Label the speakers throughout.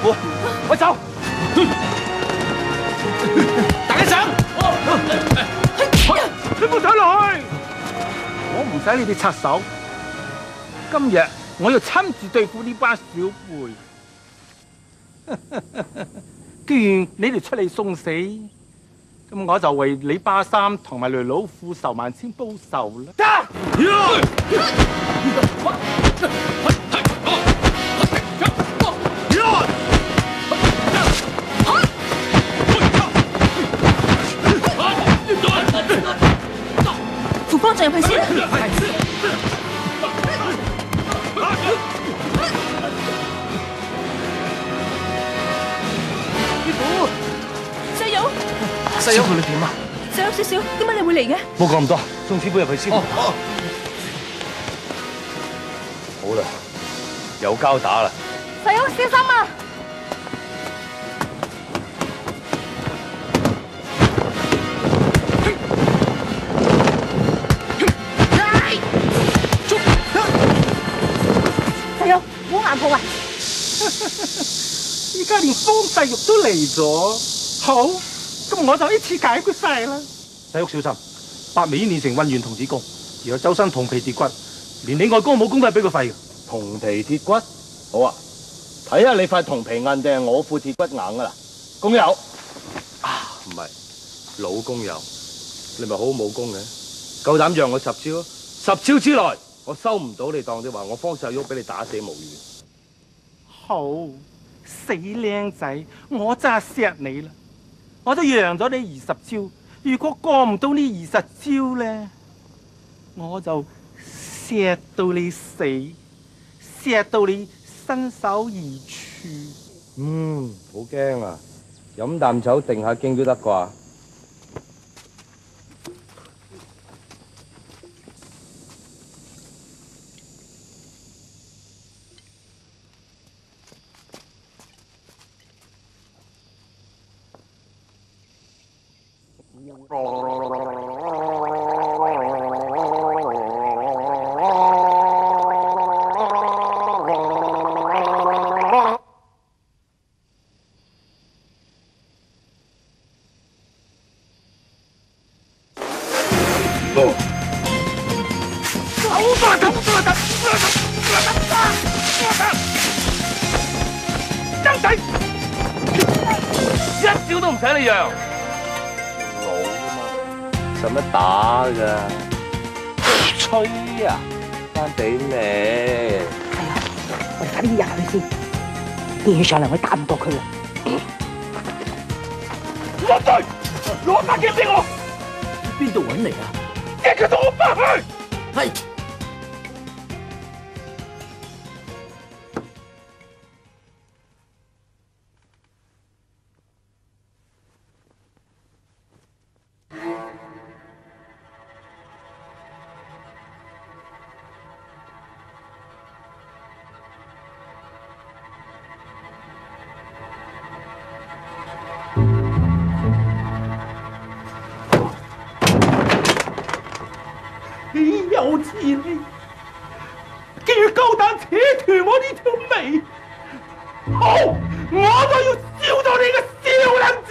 Speaker 1: 傅，我走。大家上！
Speaker 2: 你唔使落去，我唔使你哋插手。今日我要親自對付呢班小輩。既然你哋出嚟送死，咁我就為李巴三同埋雷老虎仇萬千報仇啦！
Speaker 3: 扶幫進入去先。細友，
Speaker 1: 細友，你點啊？
Speaker 3: 細友少少，點解你會嚟嘅？
Speaker 1: 冇講咁多，送師傅入去先。好啦，有交打啦。
Speaker 3: 細友小心啊！細友，唔好硬碰啊！
Speaker 2: 依家連方世玉都嚟咗，好，咁我就一次解決晒啦。
Speaker 1: 細屋小心，八尾已練成混元童子功，而有周身銅皮鐵骨，連你外公武功都係俾佢廢嘅。
Speaker 4: 銅皮鐵骨，好啊！睇下你塊銅皮硬定係我副鐵骨硬噶啦。工友
Speaker 1: 啊，唔係，老工友，你咪好武功嘅，夠膽讓我10招，10招之內我收唔到你當的話，我方世玉俾你打死無虞。
Speaker 2: 好，死靚仔，我真係錫你啦！我都讓咗你20招，如果過唔到呢20招咧，我就錫到你死，錫到你身首異處。
Speaker 1: 好驚啊！飲啖酒定下驚都得啩？
Speaker 2: 張仔，
Speaker 1: 一招都唔使你讓。使乜打噶？吹啊！翻俾你。
Speaker 5: 係啊，我哋快啲入去先，變上嚟我打唔過佢啦。
Speaker 2: 落隊，攞把劍俾我。
Speaker 6: 邊度揾嚟啊？
Speaker 2: 即刻同我翻去。
Speaker 6: 係。
Speaker 2: 豈有此理！竟然夠膽扯斷我呢條眉，好，我就要燒到你個小娘子！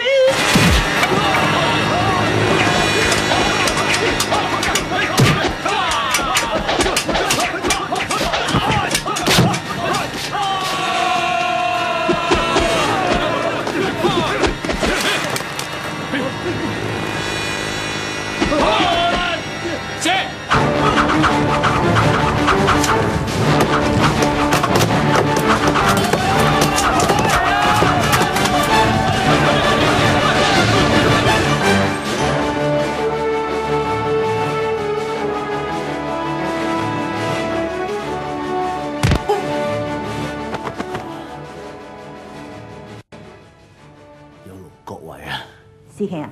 Speaker 5: 師兄啊，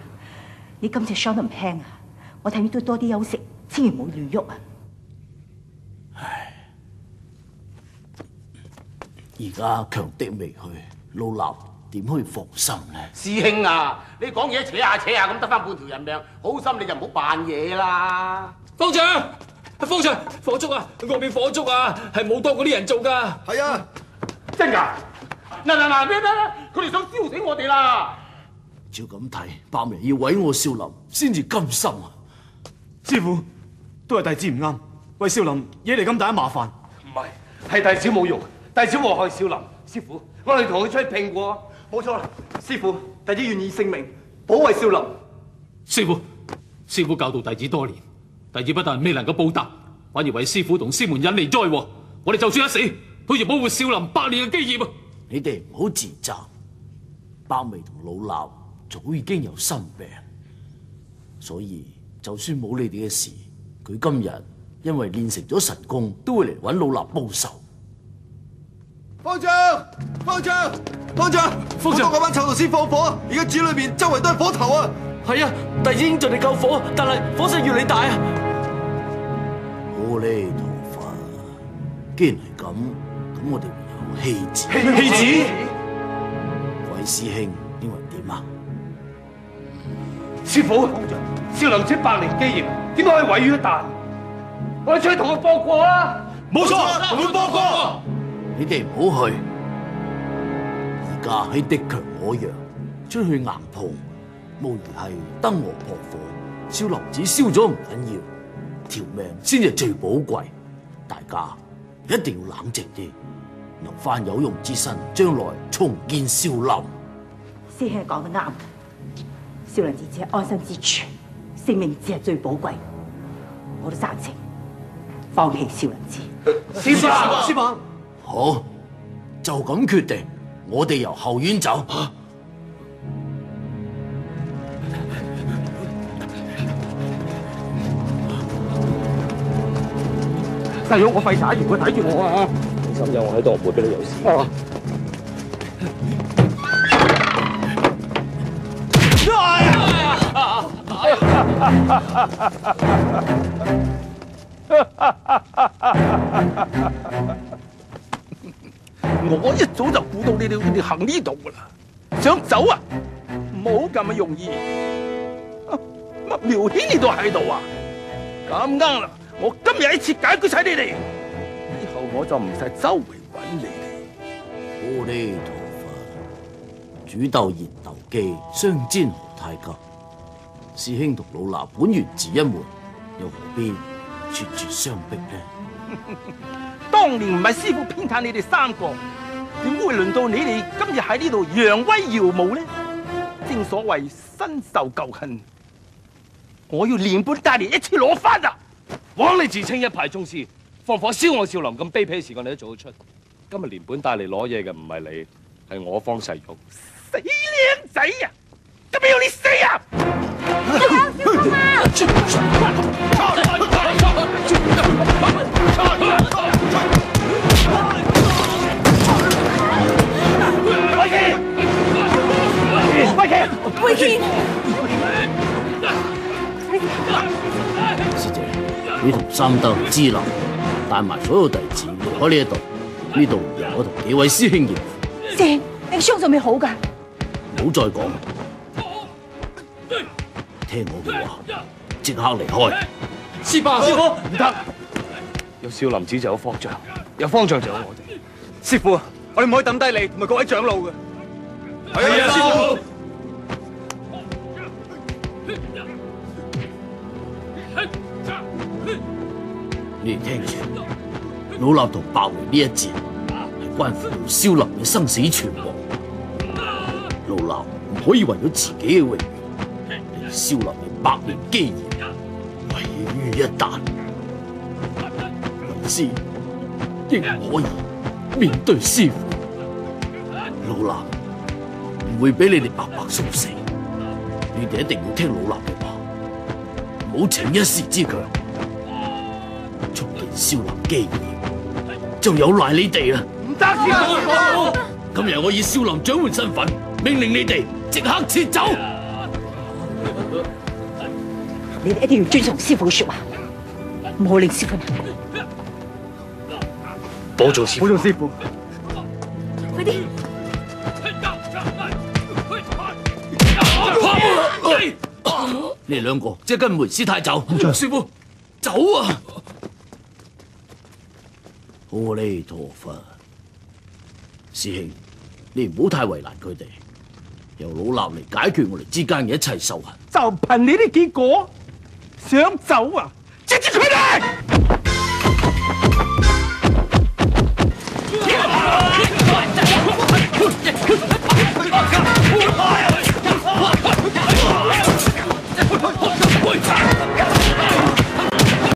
Speaker 5: 你今次傷得唔輕啊！我睇你都多啲休息，千祈唔好亂喐啊！
Speaker 6: 唉，而家強敵未去，老衲點可以放心呢？
Speaker 7: 師兄啊，你講嘢扯下咁得翻半條人命，好心你就唔好扮嘢啦！
Speaker 8: 方丈，方丈，火燭啊！外面火燭啊，係冇多嗰啲人做噶。
Speaker 7: 係啊，真㗎！佢哋想燒死我哋啦！
Speaker 6: 照咁睇，白眉要毀我少林先至甘心啊！
Speaker 8: 師傅，都係弟子唔啱，為少林惹嚟咁大嘅麻煩。
Speaker 1: 唔係，係大小冇用，大小禍害少林。師傅，我哋同佢出去拼過。
Speaker 2: 冇錯啦，師傅，弟子願意性命保衛少林。
Speaker 8: 師傅教導弟子多年，弟子不但未能夠報答，反而為師傅同師門引嚟災禍。我哋就算一死，都要保護少林百年嘅基業啊！
Speaker 6: 你哋唔好自責，白眉同老衲早已經有心病，所以就算冇你哋嘅事，佢今日因為練成咗神功，都會嚟揾老衲報仇。
Speaker 9: 方丈，方丈，方丈，好多嗰班臭道士放火，而家寺裏邊周圍都係火頭啊！
Speaker 6: 係啊，弟子已經盡力救火，但係火勢越嚟越大啊！阿彌陀佛，既然係咁，咁我哋唯有棄子。
Speaker 8: 棄子，
Speaker 6: 各位師兄認為點啊？
Speaker 1: 師傅，少林寺百年基業，點解可以毀於一旦？我哋出去同佢搏過啊！
Speaker 8: 冇錯，同佢搏過。
Speaker 6: 你哋唔好去，而家喺敵強我弱，出去硬碰，無疑係燈蛾撲火。少林寺燒咗唔緊要，條命先至最寶貴。大家一定要冷靜啲，留翻有用之身，將來重建少林。
Speaker 5: 師兄講得啱，少林寺只係安身之處，性命只係最寶貴。我都贊成放棄少林寺。
Speaker 8: 師傅。
Speaker 6: 好，就咁決定，我哋由後院走。
Speaker 2: 細佬，我費打完，佢睇住我啊！
Speaker 4: 放心，有我喺度，唔會俾你有事。
Speaker 2: 我一早就估到你哋行呢度噶啦，想走啊，冇咁容易。乜苗軒呢度喺度啊？咁啱啦，我今日一次解決晒你哋，以後我就唔使周圍揾你哋。
Speaker 6: 阿彌陀佛，煮豆燃豆萁，相煎何太急。師兄同老衲本源自一門，又何必咄咄相逼呢？
Speaker 2: 當年唔係師傅偏袒你哋三個，點會輪到你哋今日喺呢度揚威耀武呢？正所謂新仇舊恨，我要連本帶年一次攞翻啊！
Speaker 1: 枉你自稱一派宗師，放火燒我少林咁卑鄙嘅事，我哋都做得出。今日連本帶嚟攞嘢嘅唔係你，係我方世玉。
Speaker 2: 死靚仔啊！今日要你死啊！
Speaker 3: 慧健，
Speaker 6: 師姐，你同三德、支流帶埋所有弟子離開呢一度，呢度由我同幾位師兄應付。
Speaker 3: 師兄，你傷仲未好㗎？
Speaker 6: 唔好再講，聽我嘅話，即刻離開。
Speaker 8: 師傅，
Speaker 1: 唔得，有少林寺就有方丈，有方丈就有我哋。
Speaker 2: 師傅，我哋唔可以抌低你同埋各位長老嘅。
Speaker 8: 係啊，師傅。
Speaker 6: 你哋聽住，老衲同白眉呢一戰係關乎到少林嘅生死存亡，老衲唔可以為咗自己嘅榮譽，令少林嘅百年基業毀於一旦。為師亦唔可以面對師父，老衲唔會俾你哋白白送死，你哋一定要聽老衲嘅話，唔好逞一時之強。重建少林基業就有賴你哋啦！
Speaker 2: 唔得，師傅！
Speaker 6: 今日我以少林掌門身份命令你哋即刻撤走。
Speaker 5: 你哋一定要遵從師傅嘅說話，唔好令師傅難過。
Speaker 1: 保重師傅，
Speaker 2: 保重師傅。
Speaker 3: 快啲！
Speaker 6: 你哋兩個即係跟梅師太走。師傅，走啊！阿彌陀佛，師兄，你唔好太為難佢哋，由老衲嚟解決我哋之間嘅一切仇恨。
Speaker 2: 就憑你啲結果，想走啊？接住佢哋！